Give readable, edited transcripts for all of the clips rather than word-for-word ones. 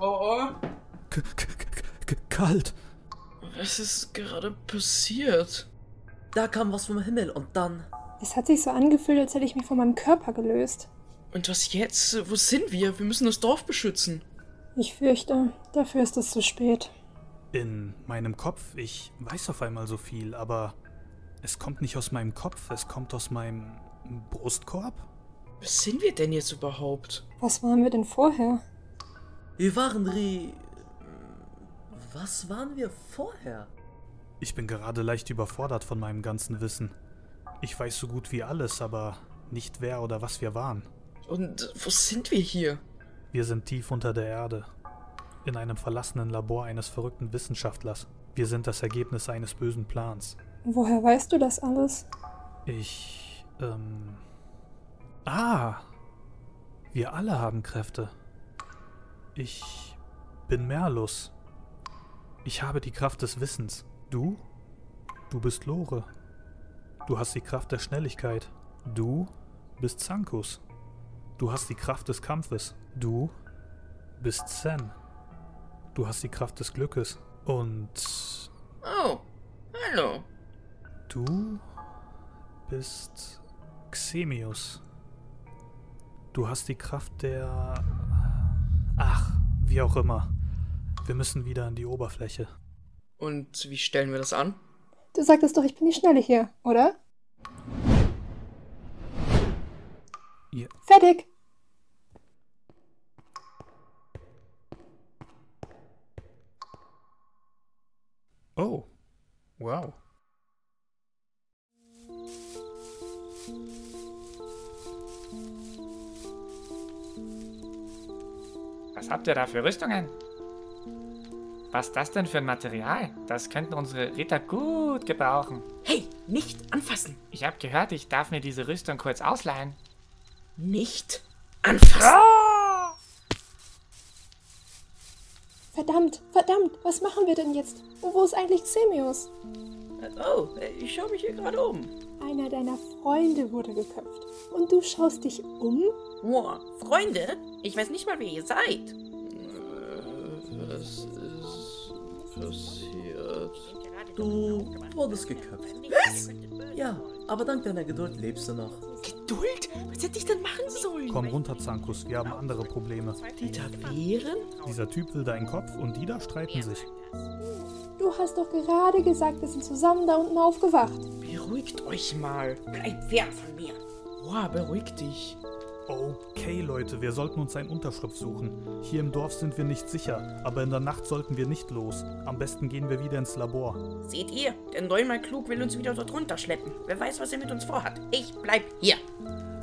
Oh, Kalt. was ist gerade passiert? Da kam was vom Himmel und dann... Es hat sich so angefühlt, als hätte ich mich von meinem Körper gelöst. Und was jetzt? Wo sind wir? Wir müssen das Dorf beschützen. Ich fürchte, dafür ist es zu spät. In meinem Kopf, ich weiß auf einmal so viel, aber es kommt nicht aus meinem Kopf, es kommt aus meinem Brustkorb? Was sind wir denn jetzt überhaupt? Was waren wir denn vorher? Wir waren Was waren wir vorher? Ich bin gerade leicht überfordert von meinem ganzen Wissen. Ich weiß so gut wie alles, aber nicht wer oder was wir waren. Und wo sind wir hier? Wir sind tief unter der Erde. In einem verlassenen Labor eines verrückten Wissenschaftlers. Wir sind das Ergebnis eines bösen Plans. Woher weißt du das alles? Wir alle haben Kräfte. Ich bin Merlus. Ich habe die Kraft des Wissens. Du? Du bist Lore. Du hast die Kraft der Schnelligkeit. Du bist Zankus. Du hast die Kraft des Kampfes. Du bist Zen. Du hast die Kraft des Glückes. Und Oh, hallo. du bist Xemius. Du hast die Kraft der... Ach, wie auch immer. Wir müssen wieder an die Oberfläche. Und wie stellen wir das an? Du sagtest doch, ich bin die Schnelle hier, oder? Ja. Fertig! Oh, wow. Was habt ihr da für Rüstungen? Was ist das denn für ein Material? Das könnten unsere Ritter gut gebrauchen. Hey, nicht anfassen! Ich habe gehört, ich darf mir diese Rüstung kurz ausleihen. Nicht anfassen! Ah! Verdammt, verdammt, was machen wir denn jetzt? Und wo ist eigentlich Xemius? Oh, ich schaue mich hier gerade um. Einer deiner Freunde wurde geköpft. Und du schaust dich um? Boah, Freunde? Ich weiß nicht mal, wer ihr seid. Was ist passiert? Du wurdest geköpft. Was? Ja, aber dank deiner Geduld lebst du noch. Geduld? Was hätte ich denn machen sollen? Komm runter, Zankus, wir haben andere Probleme. Die da wären? Dieser Typ will deinen Kopf und die da streiten sich. Du hast doch gerade gesagt, wir sind zusammen da unten aufgewacht. Beruhigt euch mal. Bleib fern von mir. Boah, beruhig dich. Okay, Leute, wir sollten uns einen Unterschlupf suchen. Hier im Dorf sind wir nicht sicher, aber in der Nacht sollten wir nicht los. Am besten gehen wir wieder ins Labor. Seht ihr? Der Neumal Klug will uns wieder dort runterschleppen. Wer weiß, was er mit uns vorhat. Ich bleib hier.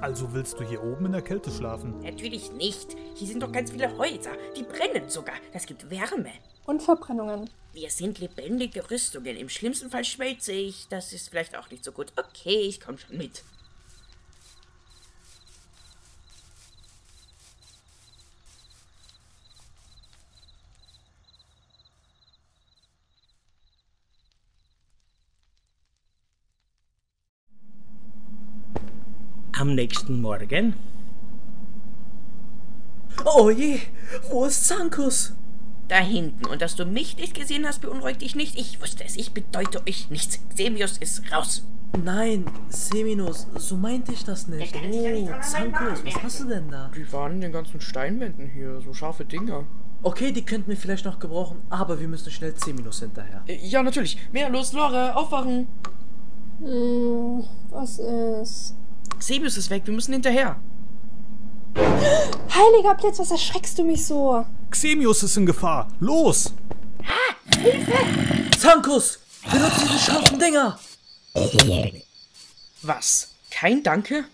Also willst du hier oben in der Kälte schlafen? Natürlich nicht. Hier sind doch ganz viele Häuser. Die brennen sogar. Das gibt Wärme. Und Verbrennungen. Wir sind lebendige Rüstungen. Im schlimmsten Fall schmelze ich. Das ist vielleicht auch nicht so gut. Okay, ich komme schon mit. Am nächsten Morgen. Oh je, wo ist Zankus? Da hinten. Und dass du mich nicht gesehen hast, beunruhigt dich nicht. Ich wusste es. Ich bedeute euch nichts. Xemius ist raus. Nein, Seminus, so meinte ich das nicht. Oh, Zankus, was hast du denn da? Die waren in den ganzen Steinwänden hier, so scharfe Dinger. Okay, die könnten wir vielleicht noch gebrauchen, aber wir müssen schnell Seminus hinterher. Ja, natürlich. Mehr los, Lore, aufwachen. Was ist? Xemius ist weg, wir müssen hinterher. Heiliger Blitz, was erschreckst du mich so? Xemius ist in Gefahr! Los! Zankus, benutze diese scharfen Dinger! Was? Kein Danke?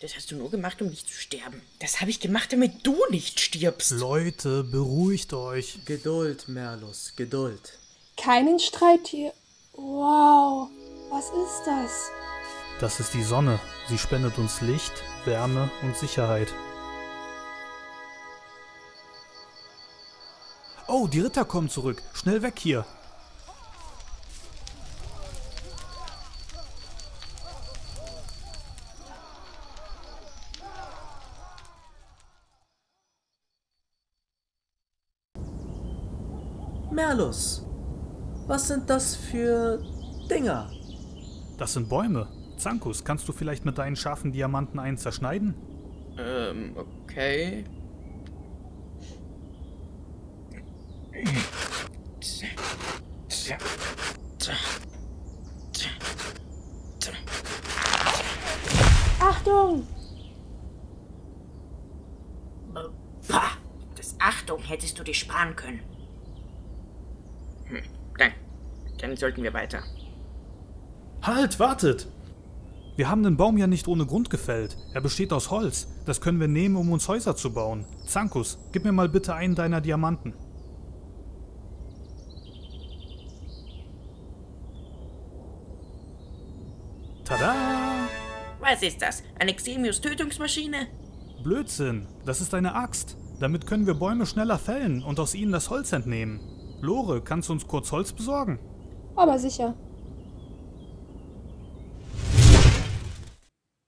Das hast du nur gemacht, um nicht zu sterben. Das habe ich gemacht, damit du nicht stirbst. Leute, beruhigt euch. Geduld, Merlus, Geduld. Keinen Streit hier. Wow, was ist das? Das ist die Sonne. Sie spendet uns Licht, Wärme und Sicherheit. Oh, die Ritter kommen zurück. Schnell weg hier. Merlus, was sind das für Dinger? Das sind Bäume. Zankus, kannst du vielleicht mit deinen scharfen Diamanten einen zerschneiden? Okay. Achtung! Pah, das Achtung hättest du dir sparen können. Dann sollten wir weiter. Halt, wartet! Wir haben den Baum ja nicht ohne Grund gefällt. Er besteht aus Holz. Das können wir nehmen, um uns Häuser zu bauen. Zankus, gib mir mal bitte einen deiner Diamanten. Tada! Was ist das? Eine Xemios-Tötungsmaschine? Blödsinn, das ist eine Axt. Damit können wir Bäume schneller fällen und aus ihnen das Holz entnehmen. Lore, kannst du uns kurz Holz besorgen? Aber sicher.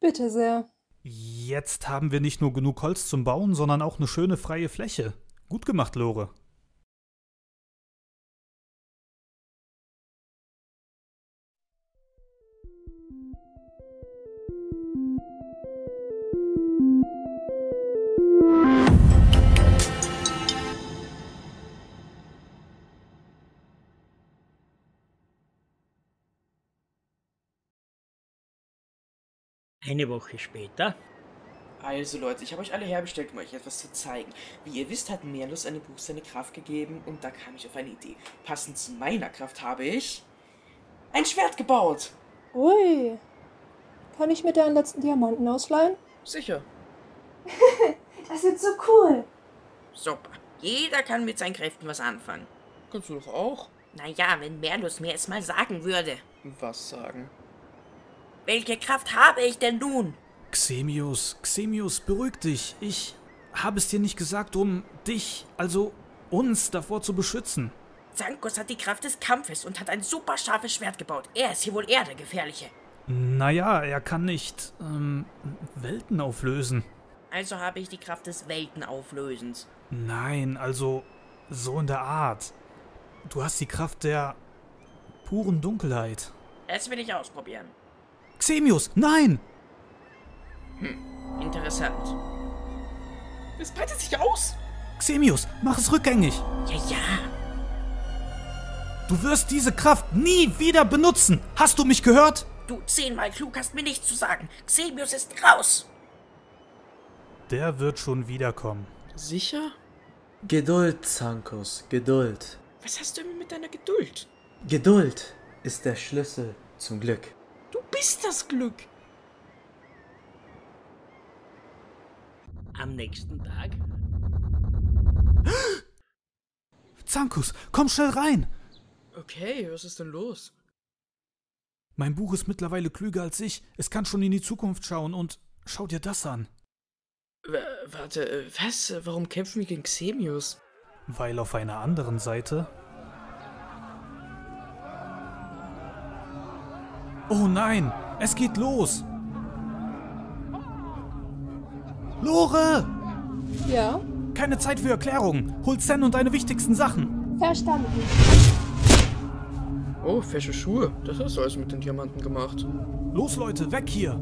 Bitte sehr. Jetzt haben wir nicht nur genug Holz zum Bauen, sondern auch eine schöne freie Fläche. Gut gemacht, Lore. Eine Woche später. Also Leute, ich habe euch alle herbestellt, um euch etwas zu zeigen. Wie ihr wisst, hat Merlus einem Buch seine Kraft gegeben und da kam ich auf eine Idee. Passend zu meiner Kraft habe ich ein Schwert gebaut. Ui. Kann ich mir deinen letzten Diamanten ausleihen? Sicher. Das wird so cool. Super. Jeder kann mit seinen Kräften was anfangen. Kannst du doch auch Naja, wenn Merlus mir es mal sagen würde. was sagen. Welche Kraft habe ich denn nun? Xemios, beruhig dich. Ich habe es dir nicht gesagt, um dich, also uns davor zu beschützen. Zankus hat die Kraft des Kampfes und hat ein super scharfes Schwert gebaut. Er ist hier wohl eher der Gefährliche. Naja, er kann nicht, Welten auflösen. Also habe ich die Kraft des Weltenauflösens. Nein, also so in der Art. Du hast die Kraft der puren Dunkelheit. Das will ich ausprobieren. Xemios, nein! Interessant. Es breitet sich aus. Xemios, mach es rückgängig. Ja. Du wirst diese Kraft nie wieder benutzen. Hast du mich gehört? Du 10-mal klug hast mir nichts zu sagen. Xemios ist raus. Der wird schon wiederkommen. Sicher? Geduld, Zankus, Geduld. Was hast du immer mit deiner Geduld? Geduld ist der Schlüssel zum Glück. Du bist das Glück. Am nächsten Tag. Zankus, komm schnell rein! Okay, was ist denn los? Mein Buch ist mittlerweile klüger als ich. Es kann schon in die Zukunft schauen und schau dir das an. Warte, was? Warum kämpfen wir gegen Xemios? Weil auf einer anderen Seite... Oh nein, es geht los! Lore! Ja? Keine Zeit für Erklärungen. Hol Zen und deine wichtigsten Sachen. Verstanden. Oh, fesche Schuhe. Das hast du also mit den Diamanten gemacht. Los Leute, weg hier!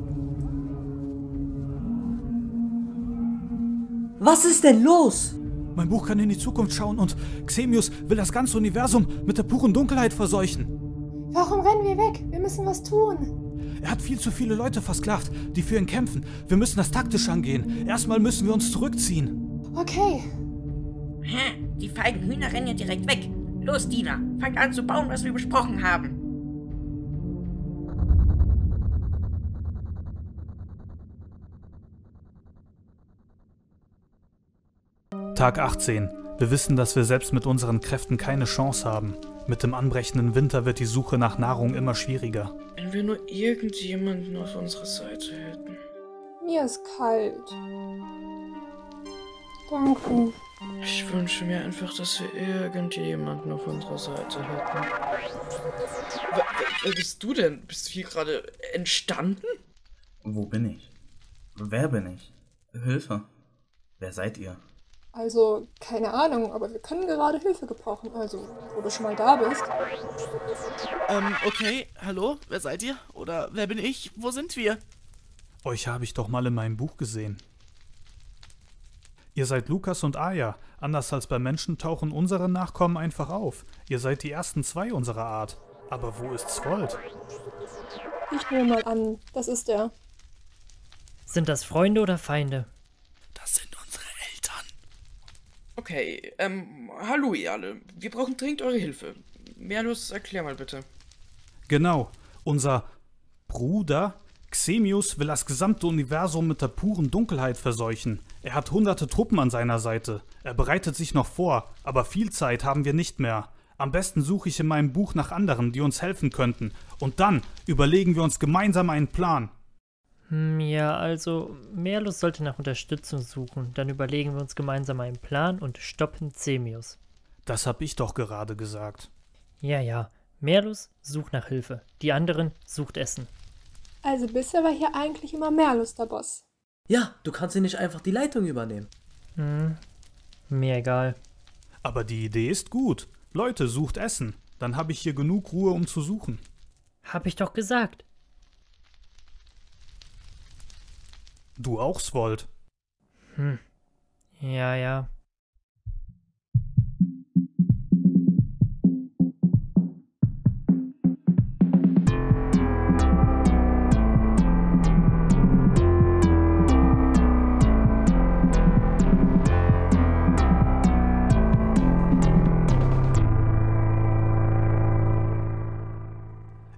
Was ist denn los? Mein Buch kann in die Zukunft schauen und Xemios will das ganze Universum mit der puren Dunkelheit verseuchen. Warum rennen wir weg? Wir müssen was tun. Er hat viel zu viele Leute versklavt, die für ihn kämpfen. Wir müssen das taktisch angehen. Erstmal müssen wir uns zurückziehen. Okay. Die feigen Hühner rennen ja direkt weg. Los, Dina, fangt an zu bauen, was wir besprochen haben. Tag 18. Wir wissen, dass wir selbst mit unseren Kräften keine Chance haben. Mit dem anbrechenden Winter wird die Suche nach Nahrung immer schwieriger. Wenn wir nur irgendjemanden auf unserer Seite hätten. Mir ist kalt. Danke. Ich wünsche mir einfach, dass wir irgendjemanden auf unserer Seite hätten. Wer bist du denn? Bist du hier gerade entstanden? Wo bin ich? Wer bin ich? Hilfe. Wer seid ihr? Also, keine Ahnung, aber wir können gerade Hilfe gebrauchen. Also, wo du schon mal da bist. Okay, hallo, wer seid ihr? Oder wer bin ich? Wo sind wir? Euch habe ich doch mal in meinem Buch gesehen. Ihr seid Lukas und Aya. Anders als bei Menschen tauchen unsere Nachkommen einfach auf. Ihr seid die ersten 2 unserer Art. Aber wo ist Svold? Ich nehme mal an, das ist er. Sind das Freunde oder Feinde? Das sind unsere Eltern. Okay, hallo ihr alle. Wir brauchen dringend eure Hilfe. Merlus, erklär mal bitte. Genau, unser Bruder Xemius will das gesamte Universum mit der puren Dunkelheit verseuchen. Er hat hunderte Truppen an seiner Seite. Er bereitet sich noch vor, aber viel Zeit haben wir nicht mehr. Am besten suche ich in meinem Buch nach anderen, die uns helfen könnten. Und dann überlegen wir uns gemeinsam einen Plan. Ja, also Merlus sollte nach Unterstützung suchen. Dann überlegen wir uns gemeinsam einen Plan und stoppen Xemius. Das hab ich doch gerade gesagt. Ja. Merlus sucht nach Hilfe. Die anderen sucht Essen. Also bisher war hier eigentlich immer Merlus der Boss. Ja, du kannst dir nicht einfach die Leitung übernehmen. Mir egal. Aber die Idee ist gut. Leute, sucht Essen. Dann habe ich hier genug Ruhe, um zu suchen. Hab ich doch gesagt. Du auch, Svold. Ja.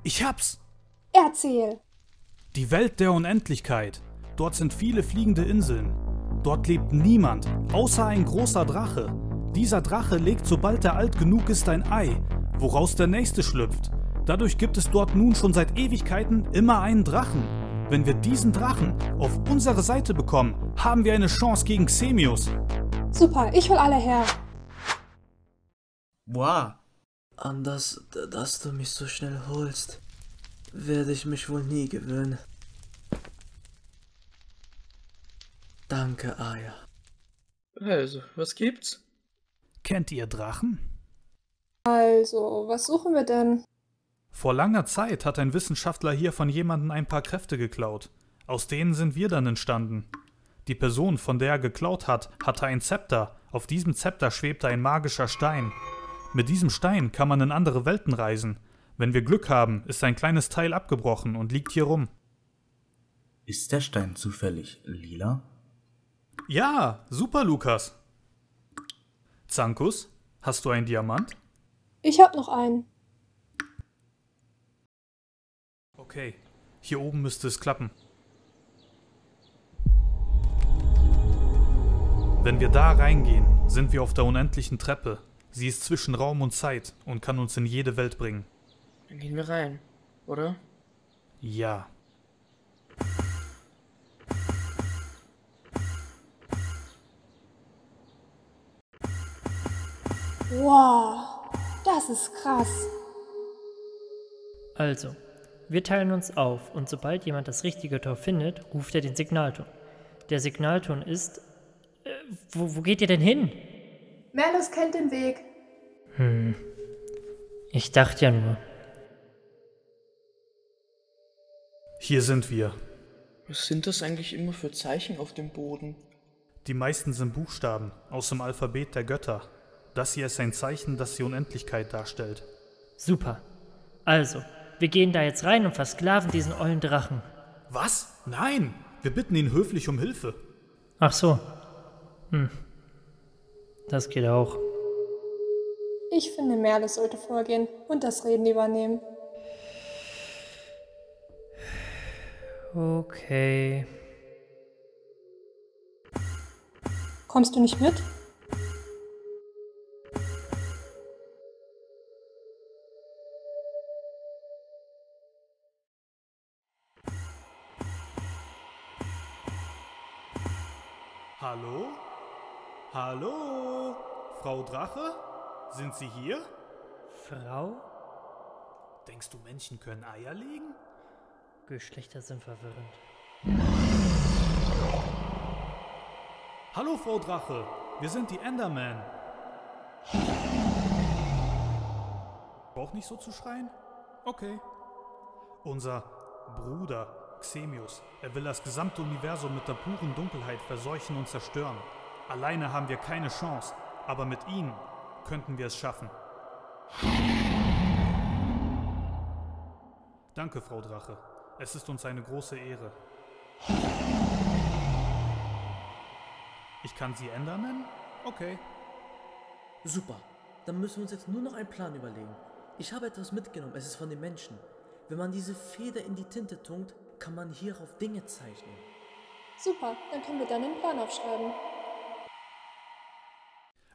Ich hab's! Erzähl! Die Welt der Unendlichkeit. Dort sind viele fliegende Inseln. Dort lebt niemand, außer ein großer Drache. Dieser Drache legt, sobald er alt genug ist, ein Ei, woraus der nächste schlüpft. Dadurch gibt es dort nun schon seit Ewigkeiten immer einen Drachen. Wenn wir diesen Drachen auf unsere Seite bekommen, haben wir eine Chance gegen Xemius. Super, ich hol alle her. Wow. An das, dass du mich so schnell holst, werde ich mich wohl nie gewöhnen. Danke, Aya. Also, was gibt's? Kennt ihr Drachen? Also, was suchen wir denn? Vor langer Zeit hat ein Wissenschaftler hier von jemandem ein paar Kräfte geklaut. Aus denen sind wir dann entstanden. Die Person, von der er geklaut hat, hatte ein Zepter. Auf diesem Zepter schwebte ein magischer Stein. Mit diesem Stein kann man in andere Welten reisen. Wenn wir Glück haben, ist ein kleines Teil abgebrochen und liegt hier rum. Ist der Stein zufällig lila? Ja, super, Lukas. Zankus, hast du einen Diamant? Ich hab noch einen. Okay, hier oben müsste es klappen. Wenn wir da reingehen, sind wir auf der unendlichen Treppe. Sie ist zwischen Raum und Zeit und kann uns in jede Welt bringen. Dann gehen wir rein, oder? Ja. Wow, das ist krass. Also, wir teilen uns auf und sobald jemand das richtige Tor findet, ruft er den Signalton. Der Signalton ist... Wo geht ihr denn hin? Merlus kennt den Weg. Ich dachte ja nur. Hier sind wir. Was sind das eigentlich immer für Zeichen auf dem Boden? Die meisten sind Buchstaben aus dem Alphabet der Götter. Das hier ist ein Zeichen, das die Unendlichkeit darstellt. Super. Also, wir gehen da jetzt rein und versklaven diesen ollen Drachen. Was? Nein! Wir bitten ihn höflich um Hilfe. Ach so. Das geht auch. Ich finde, Merlus sollte vorgehen und das Reden übernehmen. Okay. Kommst du nicht mit? Hallo? Hallo? Frau Drache? Sind Sie hier? Frau? Denkst du, Menschen können Eier legen? Geschlechter sind verwirrend. Hallo, Frau Drache. wir sind die Endermen. Braucht nicht so zu schreien? Okay. Unser Bruder Xemius, er will das gesamte Universum mit der puren Dunkelheit verseuchen und zerstören. Alleine haben wir keine Chance, aber mit ihm könnten wir es schaffen. Danke, Frau Drache. Es ist uns eine große Ehre. Ich kann Sie Ender nennen? Okay. Super. Dann müssen wir uns jetzt nur noch einen Plan überlegen. Ich habe etwas mitgenommen, es ist von den Menschen. Wenn man diese Feder in die Tinte tunkt, kann man hierauf Dinge zeichnen. Super, dann können wir dann einen Plan aufschreiben.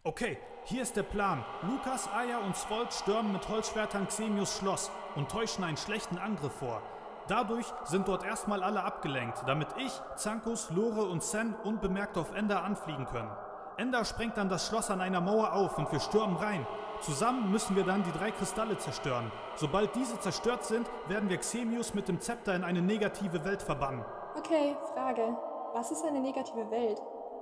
Okay, hier ist der Plan. Lukas, Aya und Svold stürmen mit Holzschwertern Xemius Schloss und täuschen einen schlechten Angriff vor. Dadurch sind dort erstmal alle abgelenkt, damit ich, Zankus, Lore und Sen unbemerkt auf Ender anfliegen können. Ender sprengt dann das Schloss an einer Mauer auf und wir stürmen rein. Zusammen müssen wir dann die 3 Kristalle zerstören. Sobald diese zerstört sind, werden wir Xemius mit dem Zepter in eine negative Welt verbannen. Okay, Frage. Was ist eine negative Welt?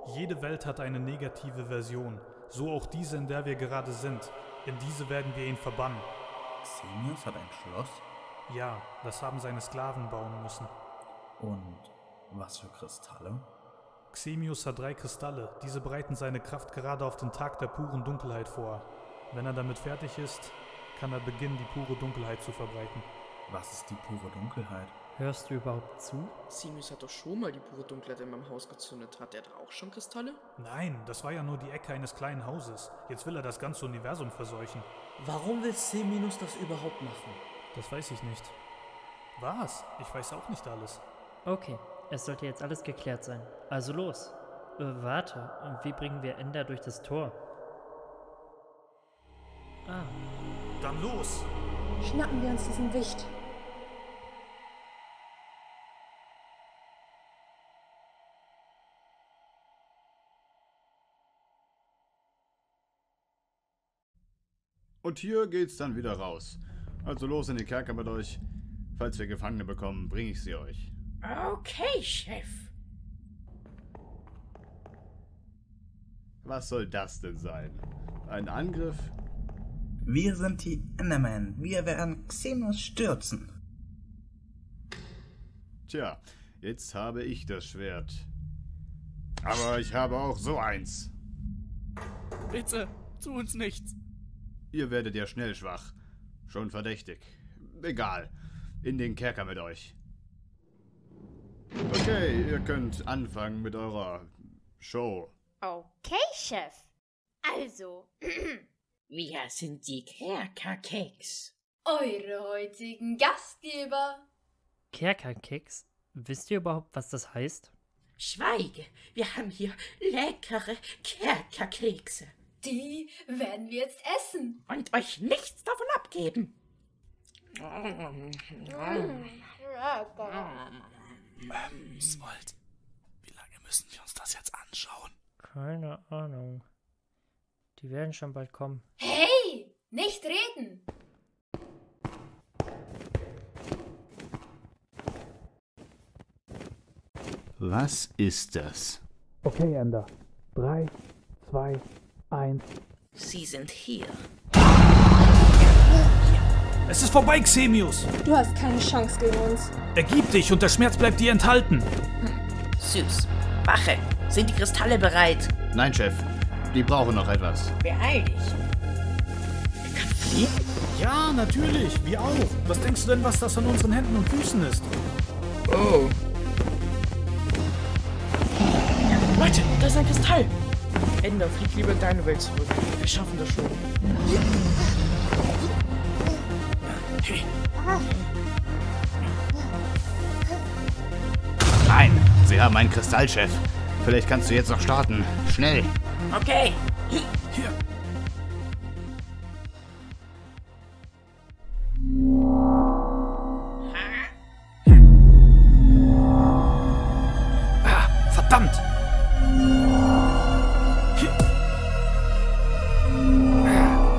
Jede Welt hat eine negative Version. So auch diese, in der wir gerade sind. In diese werden wir ihn verbannen. Xemius hat ein Schloss? Ja, das haben seine Sklaven bauen müssen. Und was für Kristalle? Xemius hat 3 Kristalle. Diese bereiten seine Kraft gerade auf den Tag der puren Dunkelheit vor. Wenn er damit fertig ist, kann er beginnen, die pure Dunkelheit zu verbreiten. Was ist die pure Dunkelheit? Hörst du überhaupt zu? Xemius hat doch schon mal die pure Dunkelheit in meinem Haus gezündet. Hat er da auch schon Kristalle? Nein, das war ja nur die Ecke eines kleinen Hauses. Jetzt will er das ganze Universum verseuchen. Warum will Xemius das überhaupt machen? Das weiß ich nicht. Was? Ich weiß auch nicht alles. Okay, es sollte jetzt alles geklärt sein. Also los. Warte, und wie bringen wir Ender durch das Tor? Ah. Dann los! Schnappen wir uns diesen Wicht. Und hier geht's dann wieder raus. Also los in den Kerker mit euch. Falls wir Gefangene bekommen, bringe ich sie euch. Okay, Chef. Was soll das denn sein? Ein Angriff? Wir sind die Endermen. Wir werden Xemius stürzen. Tja, jetzt habe ich das Schwert. Aber ich habe auch so eins. Bitte, tu uns nichts. Ihr werdet ja schnell schwach. Schon verdächtig. Egal. In den Kerker mit euch. Okay, ihr könnt anfangen mit eurer Show. Okay, Chef. Also, Wir sind die Kerkerkeks. eure heutigen Gastgeber. Kerkerkeks? Wisst ihr überhaupt, was das heißt? Schweige, wir haben hier leckere Kerkerkekse. Die werden wir jetzt essen. Und euch nichts davon abgeben. Svold, wie lange müssen wir uns das jetzt anschauen? Keine Ahnung. Die werden schon bald kommen. Hey, nicht reden. Was ist das? Okay, Ender. 3, 2, 1. Sie sind hier. Es ist vorbei, Xemius! Du hast keine Chance gegen uns. Ergib dich und der Schmerz bleibt dir enthalten. Süß. Wache, sind die Kristalle bereit? Nein, Chef. Die brauchen noch etwas. Beeil dich. Er kann fliegen? Ja, natürlich. Wir auch. Was denkst du denn, was das an unseren Händen und Füßen ist? Oh. Leute, da ist ein Kristall. Ender, flieg lieber in deine Welt zurück. Wir schaffen das schon. Nein, sie haben einen Kristallchef. Vielleicht kannst du jetzt noch starten. Schnell. Okay. Hier. Ah, verdammt! Hier.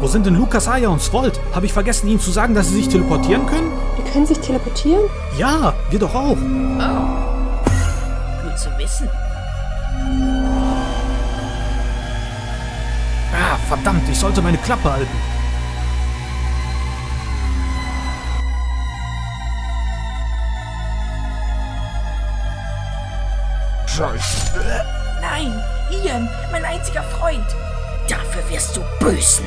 Wo sind denn Lukas, Aya und Svold? Habe ich vergessen, ihnen zu sagen, dass sie sich teleportieren können? Die können sich teleportieren? Ja, wir doch auch. Oh. Gut zu wissen. Verdammt, ich sollte meine Klappe halten. Scheiße. Nein, Ian, mein einziger Freund. Dafür wirst du büßen.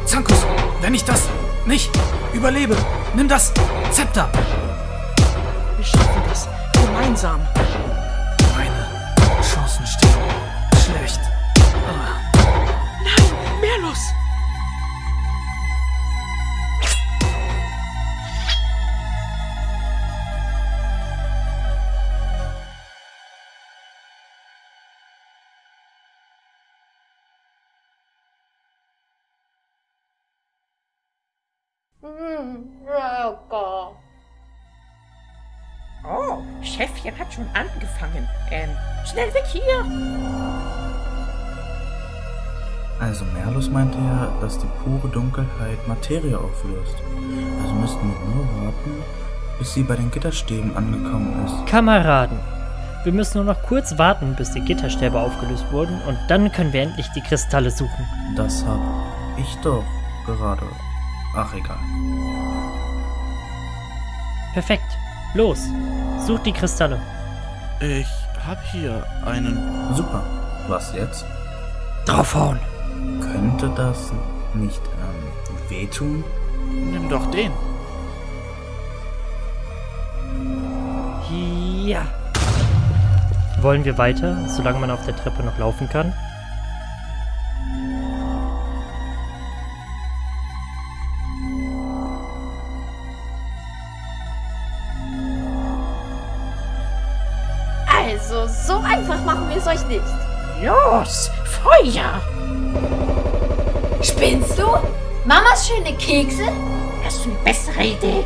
Zankus, wenn ich das nicht überlebe, nimm das Zepter. Wir schaffen das. Gemeinsam. Meine Chancen stehen schlecht. Nein, Merlus! Rocker. Oh, Chefchen hat schon angefangen. Schnell weg hier. Also Merlus meinte ja, dass die pure Dunkelheit Materie auflöst. Also müssten wir nur warten, bis sie bei den Gitterstäben angekommen ist. Kameraden, wir müssen nur noch kurz warten, bis die Gitterstäbe aufgelöst wurden und dann können wir endlich die Kristalle suchen. Das hab ich doch gerade. Ach, egal. Perfekt. Los, sucht die Kristalle. Ich hab hier einen. Super. Was jetzt? Draufhauen. Könnte das nicht wehtun? Nimm doch den. Ja. Wollen wir weiter, solange man auf der Treppe noch laufen kann? Also, so einfach machen wir es euch nicht. Los, Feuer! Spinnst du? Mamas schöne Kekse? Hast du eine bessere Idee?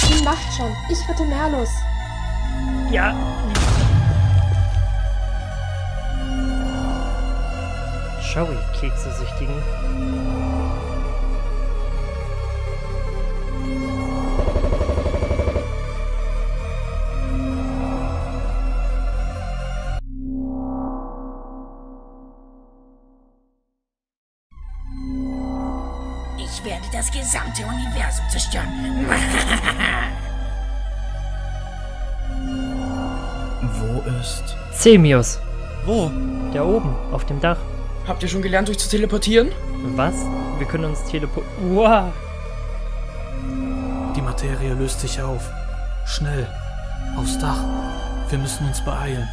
Die macht schon. Ich rette Merlus. Ja. Showy-Kekse-Süchtigen. Ich werde das gesamte Universum zerstören. Wo ist... Semius. Wo? Der oben, auf dem Dach. Habt ihr schon gelernt, euch zu teleportieren? Was? Wir können uns teleportieren. Wow. Die Materie löst sich auf. Schnell. Aufs Dach. Wir müssen uns beeilen.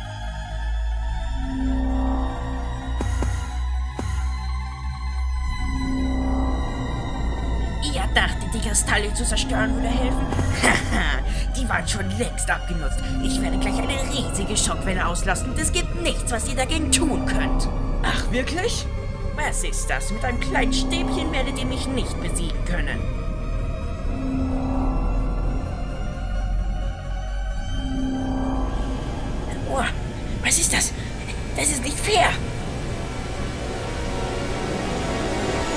Ihr dachtet, die Kristalle zu zerstören würde helfen? Haha, die waren schon längst abgenutzt. Ich werde gleich eine riesige Schockwelle auslassen und es gibt nichts, was ihr dagegen tun könnt. Ach, wirklich? Was ist das? Mit einem kleinen Stäbchen werdet ihr mich nicht besiegen können. Oh, was ist das? Das ist nicht fair.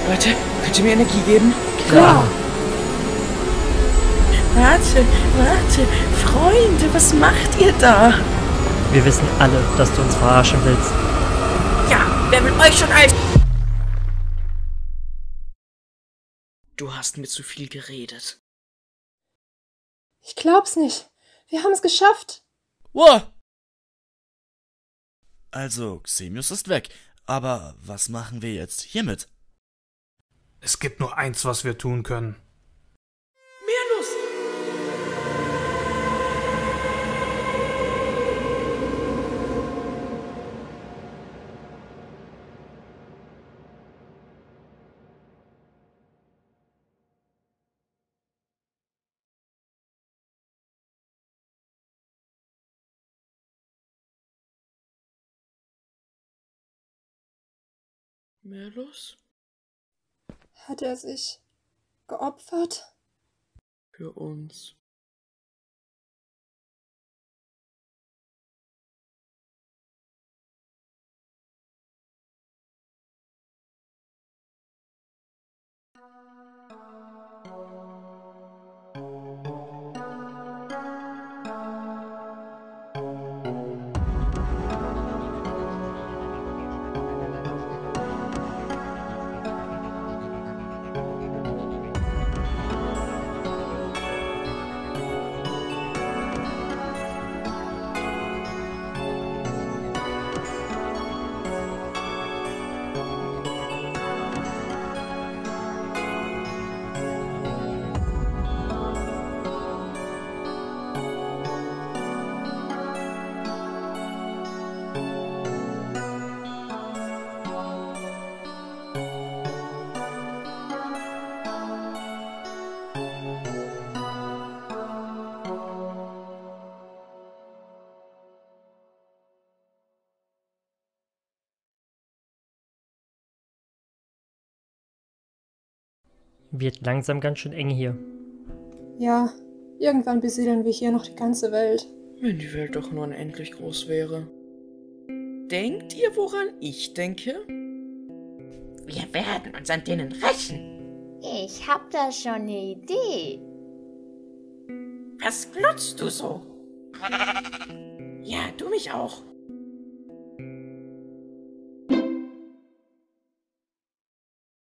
Leute, könnt ihr mir Energie geben? Klar. Warte, Freunde, was macht ihr da? Wir wissen alle, dass du uns verarschen willst. Ja, wer will euch schon als... Du hast mir zu viel geredet. Ich glaub's nicht. Wir haben es geschafft. Wow. Also, Xemius ist weg. Aber was machen wir jetzt hiermit? Es gibt nur eins, was wir tun können. Merlus! Merlus? Hat er sich geopfert? Für uns. Wird langsam ganz schön eng hier. Ja, irgendwann besiedeln wir hier noch die ganze Welt. Wenn die Welt doch nur unendlich groß wäre. Denkt ihr, woran ich denke? Wir werden uns an denen rächen. Ich hab da schon eine Idee. Was glotzt du so? Ja, du mich auch.